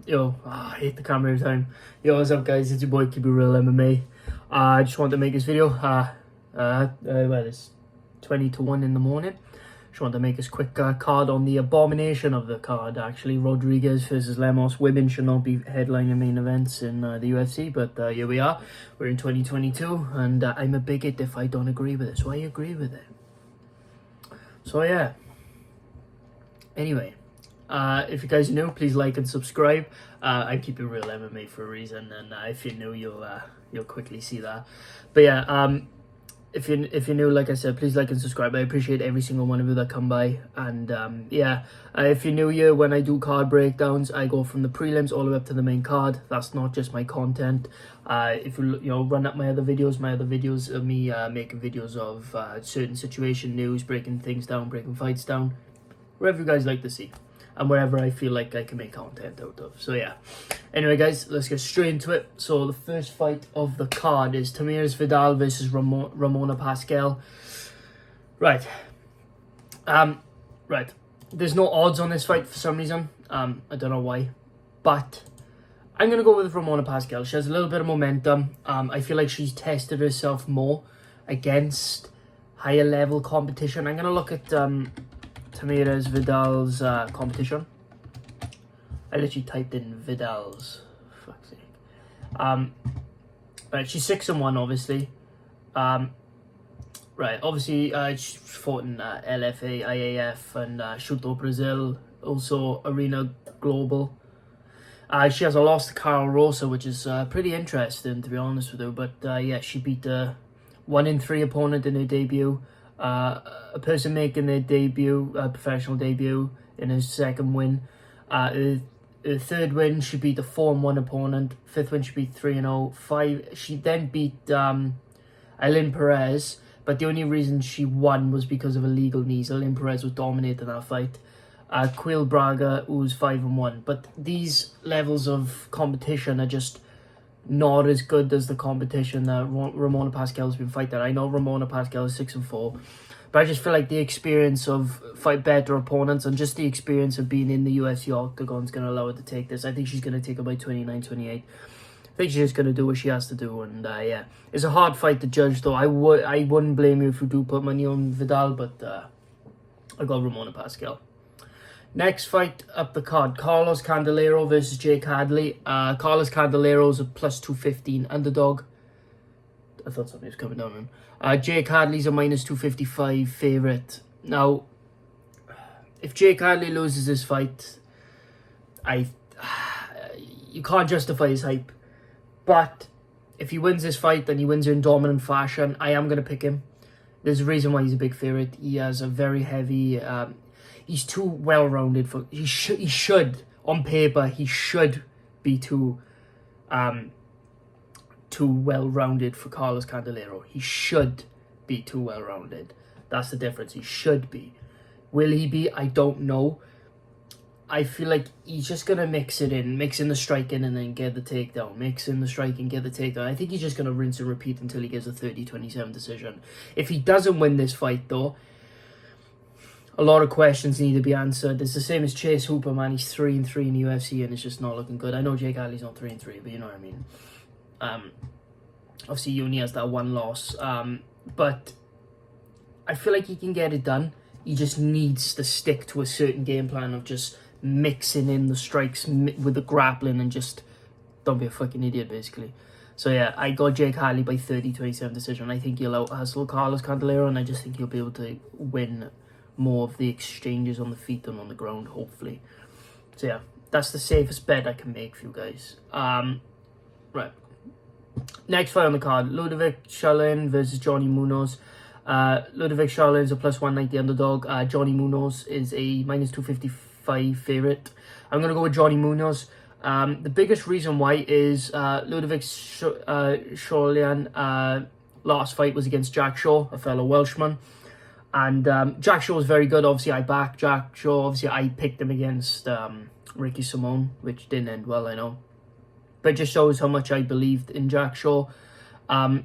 I hate the camera every time. Yo, what's up, guys? It's your boy, Keep It Real MMA. I just wanted to make this video. It's 20 to 1 in the morning. Just wanted to make this quick card on the abomination of the card, actually. Rodriguez versus Lemos. Women should not be headlining main events in the UFC, but here we are. We're in 2022, and I'm a bigot if I don't agree with it, so I agree with it. So, yeah. Anyway. If you guys are new, please like and subscribe. I keep it real MMA for a reason, and if you're new, you'll quickly see that. But yeah, if you're new, like I said, please like and subscribe. I appreciate every single one of you that come by. And if you're new here, when I do card breakdowns, I go from the prelims all the way up to the main card. That's not just my content. If you run up my other videos of me making videos of certain situation news, breaking things down, breaking fights down, wherever you guys like to see. And wherever I feel like I can make content out of. So yeah. Anyway, guys, let's get straight into it. So the first fight of the card is Tamires Vidal versus Ramona Pascal. Right. Right. There's no odds on this fight for some reason. I don't know why. But I'm going to go with Ramona Pascal. She has a little bit of momentum. I feel like she's tested herself more against higher level competition. I'm going to look at Tamires Vidal's competition. I literally typed in Vidal's. Fuck's sake. Right, she's 6-1, obviously. Right, obviously she fought in LFA, IAF, and Chuto Brazil, also Arena Global. She has a loss to Carl Rosa, which is pretty interesting, to be honest with you. But yeah, she beat a 1-3 opponent in her debut. A person making their debut, professional debut, in his second win. Her third win, she beat a 4-1 opponent. Fifth win, she beat 3-0. She then beat Ailin Perez, but the only reason she won was because of illegal knees. Ailin Perez was dominating that fight. Quil Braga, who was 5-1. But these levels of competition are just not as good as the competition that Ramona Pascal has been fighting. I know Ramona Pascal is 6-4, but I just feel like the experience of fight better opponents and just the experience of being in the UFC octagon is going to allow her to take this. I think she's going to take it by 29-28. I think she's just going to do what she has to do, and yeah, it's a hard fight to judge though. I wouldn't blame you if you do put money on Vidal, but I got Ramona Pascal. Next fight up the card, Carlos Candelero versus Jake Hadley. Carlos Candelero's a plus 215 underdog. I thought something was coming down on him. Jake Hadley's a minus 255 favourite. Now, if Jake Hadley loses this fight, you can't justify his hype. But if he wins this fight and he wins in dominant fashion, I am going to pick him. There's a reason why he's a big favourite. He has a very heavy... he's too well-rounded for... He should, on paper, he should be too well-rounded for Carlos Candelero. He should be too well-rounded. That's the difference. He should be. Will he be? I don't know. I feel like he's just going to mix in the striking and then get the takedown. Mix in the striking, get the takedown. I think he's just going to rinse and repeat until he gets a 30-27 decision. If he doesn't win this fight, though, a lot of questions need to be answered. It's the same as Chase Hooper, man. He's 3-3 in the UFC and it's just not looking good. I know Jake Hadley's not 3-3, but you know what I mean. Obviously, he only has that one loss. But I feel like he can get it done. He just needs to stick to a certain game plan of just mixing in the strikes with the grappling and just don't be a fucking idiot, basically. So yeah, I got Jake Hadley by 30-27 decision. I think he'll out-hustle Carlos Candelero, and I just think he'll be able to win more of the exchanges on the feet than on the ground, hopefully. So yeah, that's the safest bet I can make for you guys. Right. Next fight on the card, Ludovic Charlin versus Johnny Munoz. Ludovic Charlin is a plus 190 underdog. Johnny Munoz is a minus 255 favourite. I'm going to go with Johnny Munoz. The biggest reason why is Ludovic Charlin last fight was against Jack Shaw, a fellow Welshman. And Jack Shaw was very good. Obviously, I backed Jack Shaw. Obviously, I picked him against Ricky Simone, which didn't end well, I know. But it just shows how much I believed in Jack Shaw. I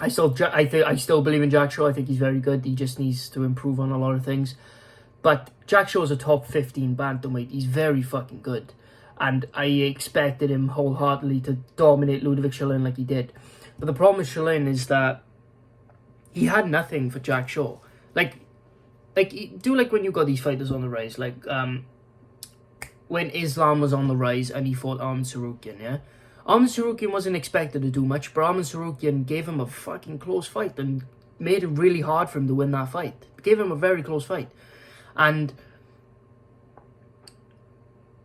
still believe in Jack Shaw. I think he's very good. He just needs to improve on a lot of things. But Jack Shaw's a top 15 bantamweight. He's very fucking good. and I expected him wholeheartedly to dominate Ludovic Chalin like he did. But the problem with Chalin is that he had nothing for Jack Shaw. Like when you got these fighters on the rise, like when Islam was on the rise and he fought Arman Tsarukyan, yeah? Arman Tsarukyan wasn't expected to do much, but Arman Tsarukyan gave him a fucking close fight and made it really hard for him to win that fight. Gave him a very close fight. And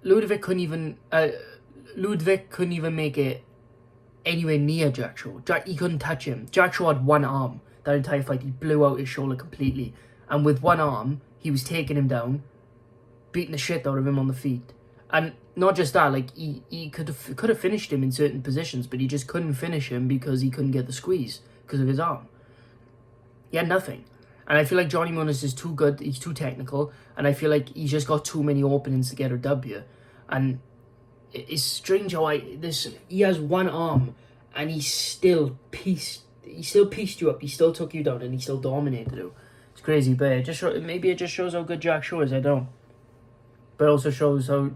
Ludovic couldn't even make it anywhere near Jack Shaw. He couldn't touch him. Jack Shaw had one arm that entire fight. He blew out his shoulder completely. And with one arm, he was taking him down, beating the shit out of him on the feet. And not just that, like, he could have finished him in certain positions, but he just couldn't finish him because he couldn't get the squeeze because of his arm. He had nothing. And I feel like Johnny Munoz is too good, he's too technical, and I feel like he's just got too many openings to get a W. And it's strange how he has one arm and he still pieced you up, he still took you down, and he still dominated you. It's crazy, but maybe it just shows how good Jack Shaw is, I don't know. But it also shows how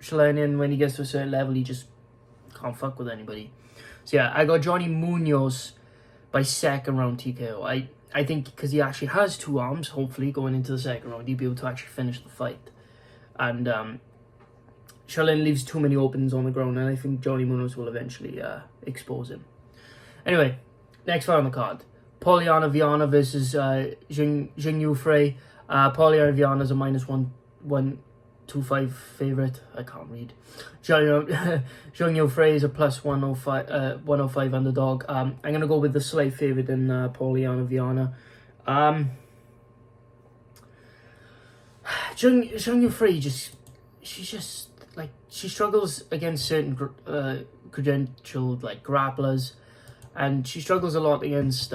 Chalanian, when he gets to a certain level, he just can't fuck with anybody. So yeah, I got Johnny Munoz by second round TKO. I think because he actually has two arms, hopefully, going into the second round, he'll be able to actually finish the fight. And Chalin leaves too many openings on the ground, and I think Johnny Munoz will eventually expose him. Anyway, next fight on the card. Poliana Viana versus Jingyu Frey. Poliana Viana is a -125 favourite. I can't read. Jingyu Frey is a plus 105 underdog. I'm going to go with the slight favourite in Poliana Viana. Jingyu Frey she struggles against certain credentialed like grapplers, and she struggles a lot against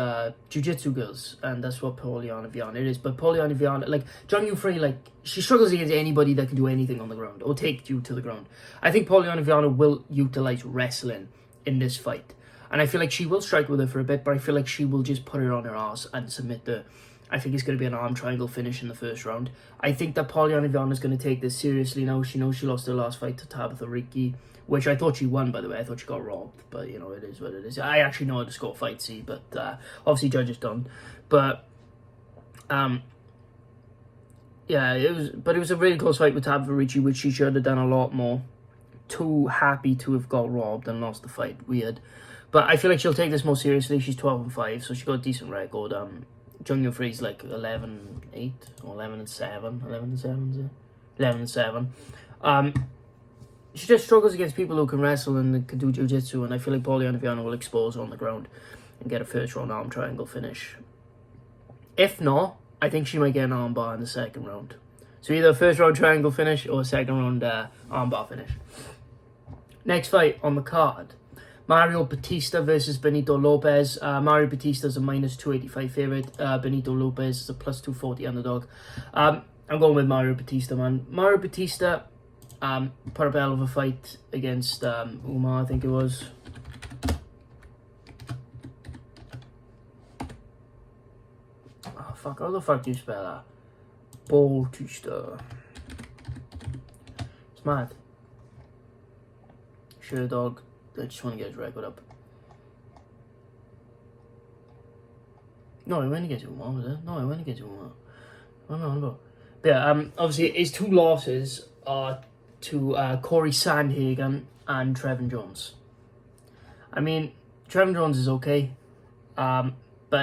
jiu-jitsu girls, and that's what Poliana Viana is. But Poliana Viana, like Jingyu Frey, like she struggles against anybody that can do anything on the ground or take you to the ground. I think Poliana Viana will utilize wrestling in this fight, and I feel like she will strike with her for a bit, but I feel like she will just put her on her ass and submit the. I think it's going to be an arm triangle finish in the first round. I think that Poliana Viana is going to take this seriously now. She knows she lost her last fight to Tabitha Ricci, which I thought she won, by the way. I thought she got robbed, but, you know, it is what it is. I actually know how to score fight, see, but obviously judges don't. But, yeah, it was a really close fight with Tabitha Ricci, which she should have done a lot more. Too happy to have got robbed and lost the fight. Weird. But I feel like she'll take this more seriously. She's 12-5, so she got a decent record. Jingyu Frey's like 11-8 or 11-7. 11-7. She just struggles against people who can wrestle and can do jiu-jitsu, and I feel like Poliana Viana will expose her on the ground and get a first round arm triangle finish. If not, I think she might get an arm bar in the second round. So either a first round triangle finish or a second round arm bar finish. Next fight on the card. Mario Batista versus Benito Lopez. Mario Batista is a -285 favourite. Benito Lopez is a +240 underdog. I'm going with Mario Batista, man. Mario Batista put up a hell of a fight against Umar, I think it was. Oh, fuck. How the fuck do you spell that? Batista. It's mad. Sure, dog. I just want to get his record up. No, I went against Umar, was it? No, I went against Umar. I don't know. But yeah, obviously his two losses are to Corey Sandhagen and Trevin Jones. I mean, Trevin Jones is okay, but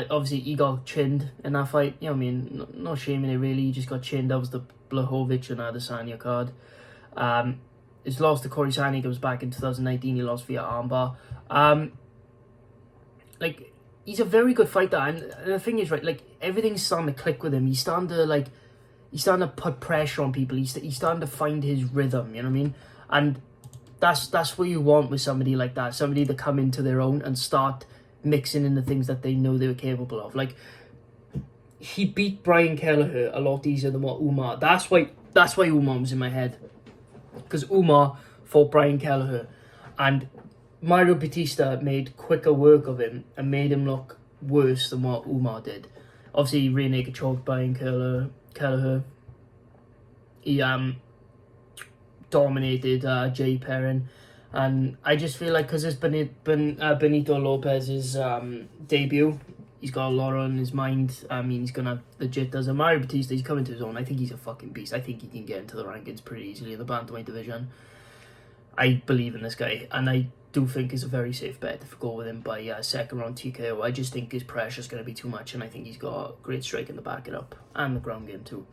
obviously he got chinned in that fight. You know what I mean? No shame in it really. He just got chinned. That was the Blachowicz and Adesanya card. His loss to Corey Sandhagen was back in 2019. He lost via armbar. Like, he's a very good fighter, and the thing is, right, like, everything's starting to click with him. He's starting to put pressure on people. He's starting to find his rhythm, you know what I mean? And that's what you want with somebody like that. Somebody to come into their own and start mixing in the things that they know they were capable of. Like, he beat Brian Kelleher a lot easier than what Umar. That's why Umar was in my head. Because Umar fought Brian Kelleher, and Mario Batista made quicker work of him and made him look worse than what Umar did. Obviously, he rear naked choked Brian Kelleher. He dominated Jay Perrin. And I just feel like because it's Benito Lopez's debut, he's got a lot on his mind. I mean, he's going to legit does it. Mario Batista, he's coming to his own. I think he's a fucking beast. I think he can get into the rankings pretty easily in the bantamweight division. I believe in this guy, and I do think it's a very safe bet if we go with him by second round TKO. I just think his pressure's going to be too much, and I think he's got great striking to back it up, and the ground game too.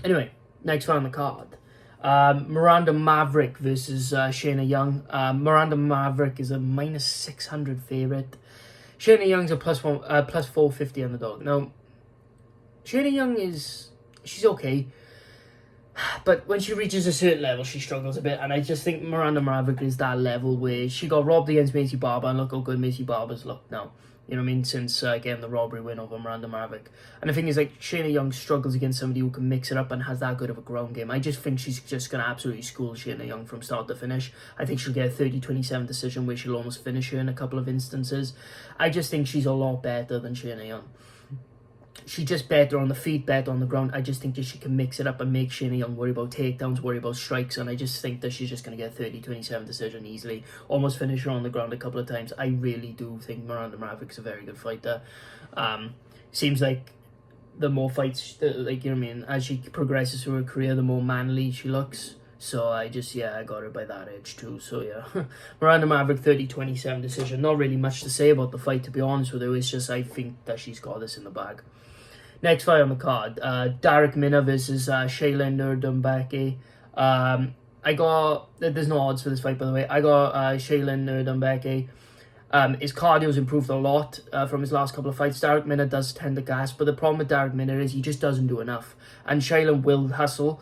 Anyway, next fight on the card. Miranda Maverick versus Shayna Young. Miranda Maverick is a minus 600 favourite. Shayna Young's a plus 450 underdog. Now, Shayna Young she's okay, but when she reaches a certain level, she struggles a bit, and I just think Miranda Maverick is that level where she got robbed against Macy Barber, and look how good Macy Barber's looked now. You know what I mean? Since getting the robbery win over Miranda Maverick. And the thing is, like, Shayna Young struggles against somebody who can mix it up and has that good of a ground game. I just think she's just going to absolutely school Shayna Young from start to finish. I think she'll get a 30-27 decision where she'll almost finish her in a couple of instances. I just think she's a lot better than Shayna Young. She's just better on the feet, better on the ground. I just think that she can mix it up and make Shayna Young worry about takedowns, worry about strikes, and I just think that she's just going to get a 30-27 decision easily. Almost finish her on the ground a couple of times. I really do think Miranda Maverick's a very good fighter. Seems like the more fights, like, you know what I mean, as she progresses through her career, the more manly she looks. So I got her by that edge too. So yeah, Miranda Maverick 30-27 decision. Not really much to say about the fight, to be honest with you. It's just I think that she's got this in the bag. Next fight on the card, Darek Minner versus Shaylin Nurdumbeke. There's no odds for this fight, by the way. I got Shaylin Nurdumbeke. His cardio's improved a lot from his last couple of fights. Darek Minner does tend to gas, but the problem with Darek Minner is he just doesn't do enough. And Shaylin will hustle.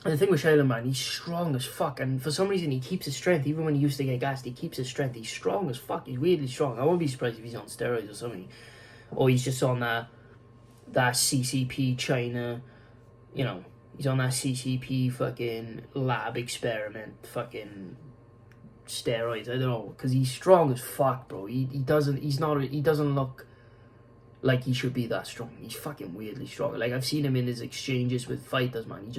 And the thing with Shaylin, man, he's strong as fuck. And for some reason, he keeps his strength. Even when he used to get gassed, he keeps his strength. He's strong as fuck. He's weirdly strong. I won't be surprised if he's on steroids or something. Or he's just on that CCP China, you know, he's on that CCP fucking lab experiment fucking steroids. I don't know, because he's strong as fuck, bro. He doesn't look like he should be that strong. He's fucking weirdly strong. Like, I've seen him in his exchanges with fighters, man.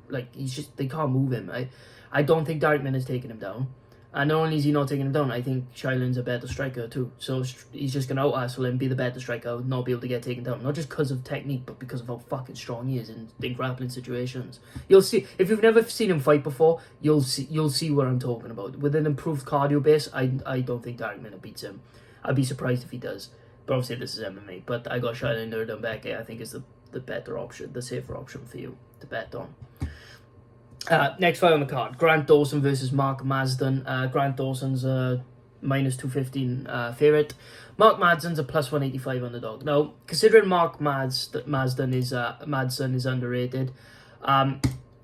They can't move him. I don't think Darek Minner's taking him down. And not only is he not taking him down, I think Shaylin's a better striker too. So he's just going to out-hustle him, be the better striker, not be able to get taken down. Not just because of technique, but because of how fucking strong he is in grappling situations. You'll see, if you've never seen him fight before, you'll see what I'm talking about. With an improved cardio base, I don't think Darek Minner beats him. I'd be surprised if he does. But obviously this is MMA. But I got Shaylin Nurdumbeke, I think is the better option, the safer option for you to bet on. Next fight on the card, Grant Dawson versus Mark Mazden. Grant Dawson's a minus 215 favourite. Mark Madsen's a plus 185 underdog. Now, considering Mark Madsen is underrated,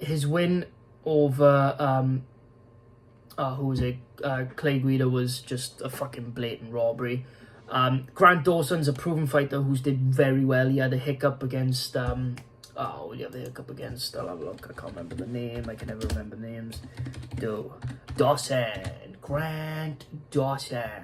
his win over who was it? Clay Guida was just a fucking blatant robbery. Grant Dawson's a proven fighter who's did very well. He had a hiccup against I'll have a look. I can't remember the name. I can never remember names. Dawson. Grant Dawson.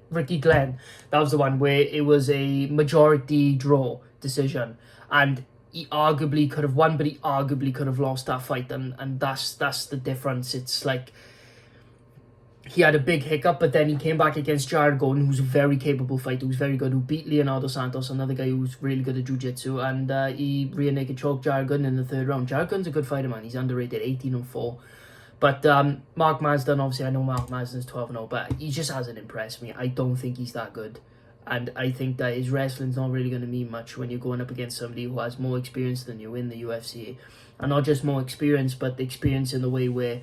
Ricky Glenn. That was the one where it was a majority draw decision. And he arguably could have won, but he arguably could have lost that fight, and that's the difference. It's like he had a big hiccup, but then he came back against Jared Gordon, who's a very capable fighter, who's very good, who beat Leonardo Santos, another guy who's really good at jiu-jitsu, and he rear naked choked Jared Gordon in the third round. Jared Gordon's a good fighter, man. He's underrated, 18-4. But Mark Mazden, obviously I know Mark Mazden's 12-0, but he just hasn't impressed me. I don't think he's that good. And I think that his wrestling's not really going to mean much when you're going up against somebody who has more experience than you in the UFC. And not just more experience, but the experience in the way where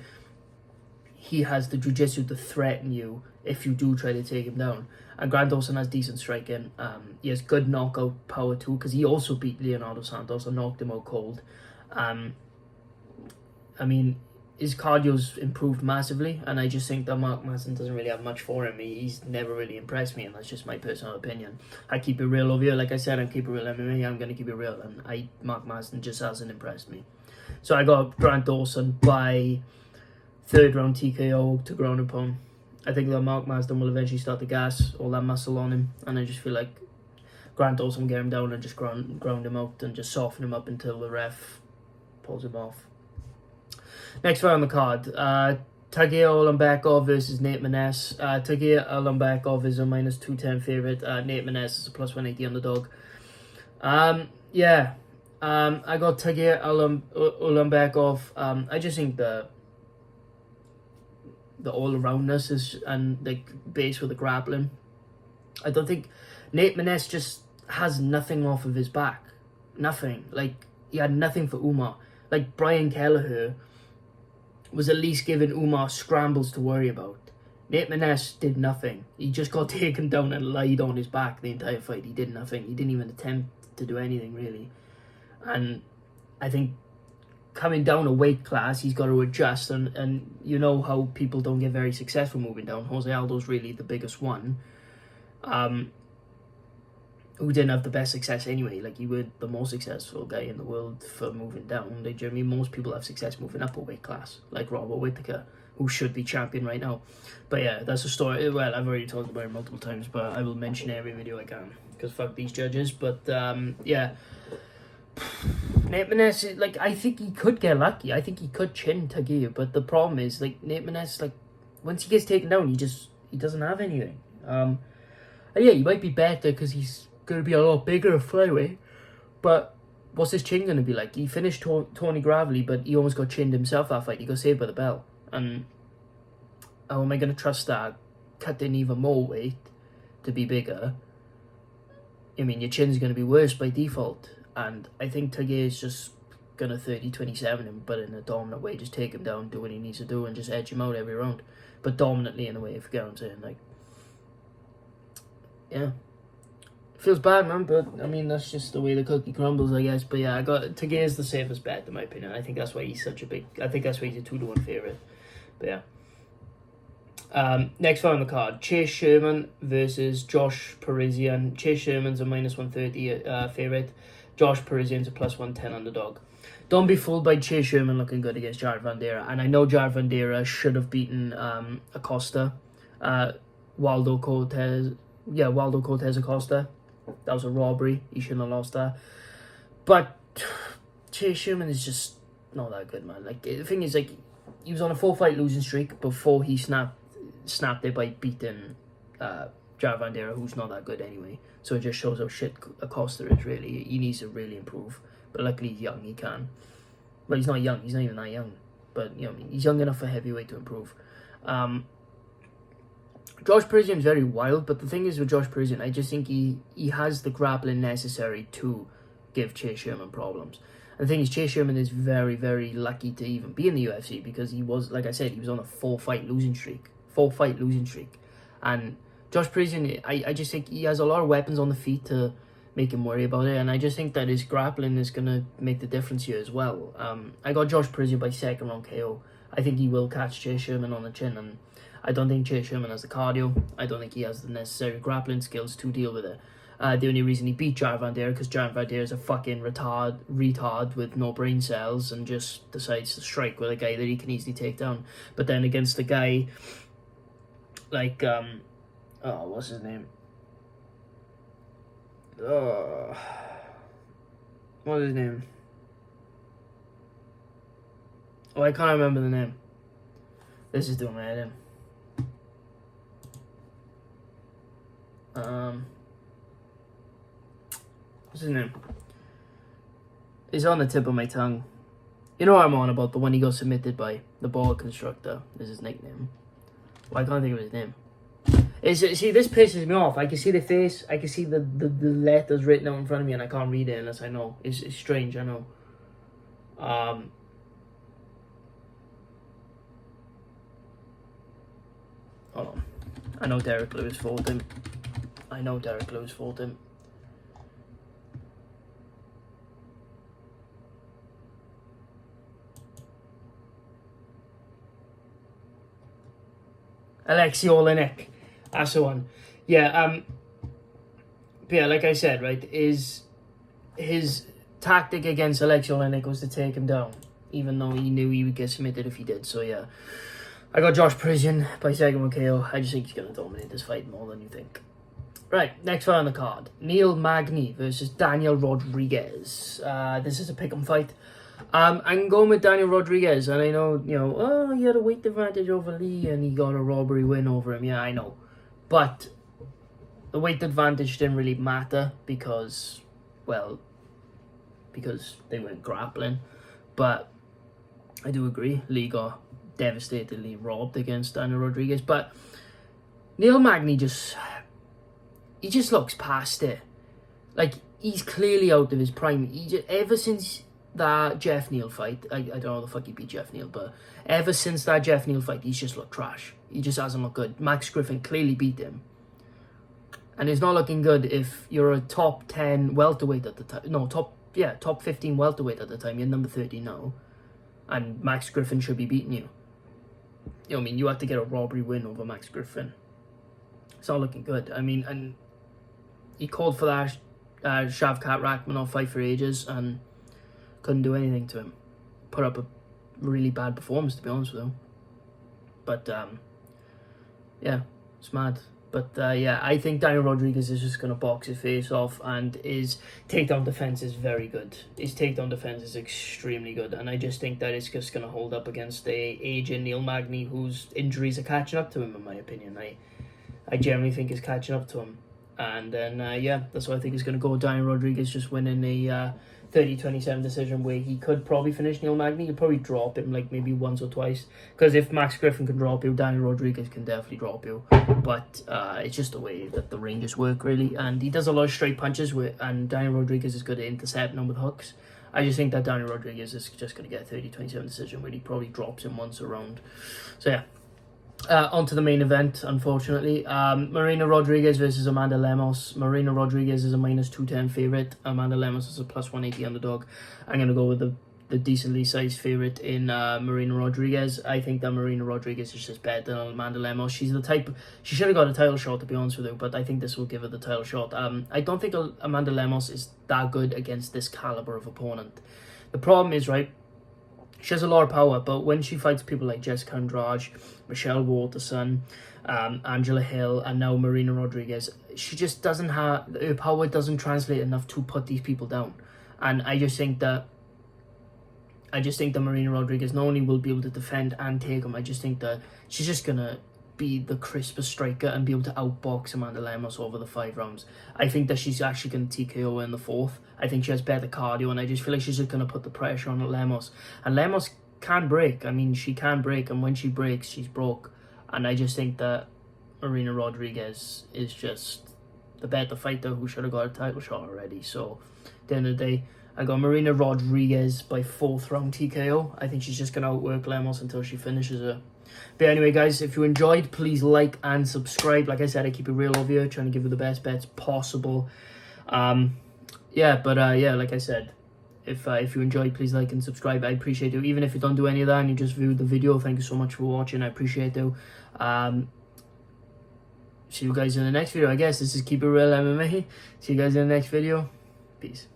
he has the jiu-jitsu to threaten you if you do try to take him down. And Grant Dawson has decent striking. He has good knockout power too, because he also beat Leonardo Santos and knocked him out cold. I mean, his cardio's improved massively, and I just think that Mark Madsen doesn't really have much for him. He's never really impressed me, and that's just my personal opinion. I keep it real over here. Like I said, I keep it real MMA. I'm going to keep it real, and Mark Madsen just hasn't impressed me. So I got Grant Dawson by third round TKO to ground and pound. I think that Mark Masden will eventually start to gas all that muscle on him, and I just feel like Grant Dawson will get him down and just ground him out and just soften him up until the ref pulls him off. Next fight on the card, Tagir Ulanbekov versus Nate Maness. Tagir Ulanbekov is a -210 favourite. Nate Maness is a +180 underdog. I got Tagir Ulanbekov. I just think the all-aroundness is, and like base with the grappling. I don't think Nate Maness just has nothing off of his back. Nothing. Like, he had nothing for Umar. Like, Brian Kelleher was at least giving Umar scrambles to worry about. Nate Maness did nothing. He just got taken down and lied on his back the entire fight. He did nothing. He didn't even attempt to do anything, really. And I think coming down a weight class, he's got to adjust. And you know how people don't get very successful moving down. Jose Aldo's really the biggest one. Who didn't have the best success anyway. Like, he was the most successful guy in the world for moving down. Like, I mean, most people have success moving up a weight class, like Robert Whittaker, who should be champion right now. But yeah, that's a story. Well, I've already talked about it multiple times, but I will mention every video I can, because fuck these judges. But yeah, Nate Maness, like, I think he could get lucky. I think he could chin Tagir, but the problem is, like, Nate Maness, like, once he gets taken down, he doesn't have anything. And yeah, he might be better because he's going to be a lot bigger at flyweight, but what's his chin going to be like? He finished Tony Gravely, but he almost got chinned himself that fight. He got saved by the bell. And how am I going to trust that cutting even more weight to be bigger? I mean, your chin's going to be worse by default. And I think Tagir is just going to 30-27 him, but in a dominant way. Just take him down, do what he needs to do, and just edge him out every round. But dominantly in a way, if you get what I'm saying. Like, yeah. Feels bad, man, but I mean, that's just the way the cookie crumbles, I guess. But yeah, I got Tagir's the safest bet, in my opinion. I think that's why he's such a big. I think that's why he's a 2-1 favorite. But yeah. Next fight on the card: Chase Sherman versus Josh Parisian. Chase Sherman's a -130 favorite. Josh Parisian's a +110 underdog. Don't be fooled by Chase Sherman looking good against Jared Vandeira. And I know Jared Vandeira should have beaten Acosta, Waldo Cortez. Yeah, Waldo Cortez Acosta. That was a robbery. He shouldn't have lost that. But Chase Sherman is just not that good, man. Like, the thing is, like, he was on a 4-fight losing streak before he snapped it by beating Jared Vandeira, who's not that good anyway. So it just shows how shit Acosta is, really. He needs to really improve. But luckily he's young, he can. Well, he's not young. He's not even that young. But, you know what I mean? He's young enough for heavyweight to improve. Josh Parisian is very wild, but the thing is with Josh Parisian, I just think he has the grappling necessary to give Chase Sherman problems. And the thing is, Chase Sherman is very, very lucky to even be in the UFC because he was, like I said, he was on a 4-fight losing streak. 4-fight losing streak. And Josh Parisian, I just think he has a lot of weapons on the feet to make him worry about it. And I just think that his grappling is going to make the difference here as well. I got Josh Parisian by second round KO. I think he will catch Chase Sherman on the chin, and I don't think Chase Sherman has the cardio. I don't think he has the necessary grappling skills to deal with it. The only reason he beat Jared Vandeira because Jared Vandeira is a fucking retard with no brain cells and just decides to strike with a guy that he can easily take down. But then against a guy like what's his name? What's his name? Oh, I can't remember the name. This is doing my head in. What's his name? It's on the tip of my tongue. You know what I'm on about, the one he got submitted by. The ball constructor is his nickname. Well, I can't think of his name. See, this pisses me off. I can see the face, I can see the letters written out in front of me, and I can't read it unless I know. It's strange, I know. Hold on. I know Derek Lewis fought him. Alexei Olenek. That's the one. Yeah, but yeah, like I said, right, his tactic against Alexei Olenek was to take him down, even though he knew he would get submitted if he did. So yeah, I got Josh Prisian by second one KO. I just think he's going to dominate this fight more than you think. Right, next fight on the card. Neil Magny versus Daniel Rodriguez. This is a pick'em fight. I'm going with Daniel Rodriguez, and I know, he had a weight advantage over Lee and he got a robbery win over him. Yeah, I know. But the weight advantage didn't really matter because they weren't grappling. But I do agree, Lee got devastatedly robbed against Daniel Rodriguez. But Neil Magny just looks past it. Like, he's clearly out of his prime. Ever since that Jeff Neal fight, I don't know how the fuck he beat Jeff Neal, but ever since that Jeff Neal fight, he's just looked trash. He just hasn't looked good. Max Griffin clearly beat him. And it's not looking good if you're a top 10 welterweight at the time. No, top 15 welterweight at the time. You're number 30 now. And Max Griffin should be beating you. You have to get a robbery win over Max Griffin. It's not looking good. And he called for that Shavkat Rakhmonov fight for ages and couldn't do anything to him. Put up a really bad performance, to be honest with him. But, yeah, it's mad. But, I think Daniel Rodriguez is just going to box his face off, and his takedown defense is very good. His takedown defense is extremely good, and I just think that it's just going to hold up against the aging Neil Magny, whose injuries are catching up to him, in my opinion. I generally think is catching up to him. And then, that's why I think it's going to go. Daniel Rodriguez just winning a 30-27 decision where he could probably finish Neil Magny. He'll probably drop him like maybe once or twice. Because if Max Griffin can drop you, Daniel Rodriguez can definitely drop you. But it's just the way that the ranges work, really. And he does a lot of straight punches, and Daniel Rodriguez is good at intercepting them with hooks. I just think that Daniel Rodriguez is just going to get a 30-27 decision where he probably drops him once around. So, yeah. On to the main event, unfortunately. Marina Rodriguez versus Amanda Lemos. Marina Rodriguez is a minus 210 favourite. Amanda Lemos is a plus 180 underdog. I'm going to go with the decently sized favourite in Marina Rodriguez. I think that Marina Rodriguez is just better than Amanda Lemos. She's the type... She should have got a title shot, to be honest with you, but I think this will give her the title shot. I don't think Amanda Lemos is that good against this calibre of opponent. The problem is, right, she has a lot of power, but when she fights people like Jessica Andrade, Michelle Waterson, Angela Hill, and now Marina Rodriguez, she just doesn't have... Her power doesn't translate enough to put these people down. And I just think that Marina Rodriguez not only will be able to defend and take them, I just think that she's just going to be the crispest striker and be able to outbox Amanda Lemos over the 5 rounds. I think that she's actually going to TKO in the 4th. I think she has better cardio, and I just feel like she's just going to put the pressure on Lemos. And Lemos can break. She can break, and when she breaks, she's broke. And I just think that Marina Rodriguez is just the better fighter who should have got a title shot already. So, at the end of the day, I got Marina Rodriguez by 4th round TKO. I think she's just going to outwork Lemos until she finishes her. But anyway, guys, if you enjoyed, please like and subscribe. Like I said, I keep it real over here, trying to give you the best bets possible. Like I said, if you enjoyed, please like and subscribe. I appreciate you. Even if you don't do any of that and you just viewed the video, thank you so much for watching. I appreciate you. See you guys in the next video. I guess this is Keep It Real MMA. See you guys in the next video. Peace.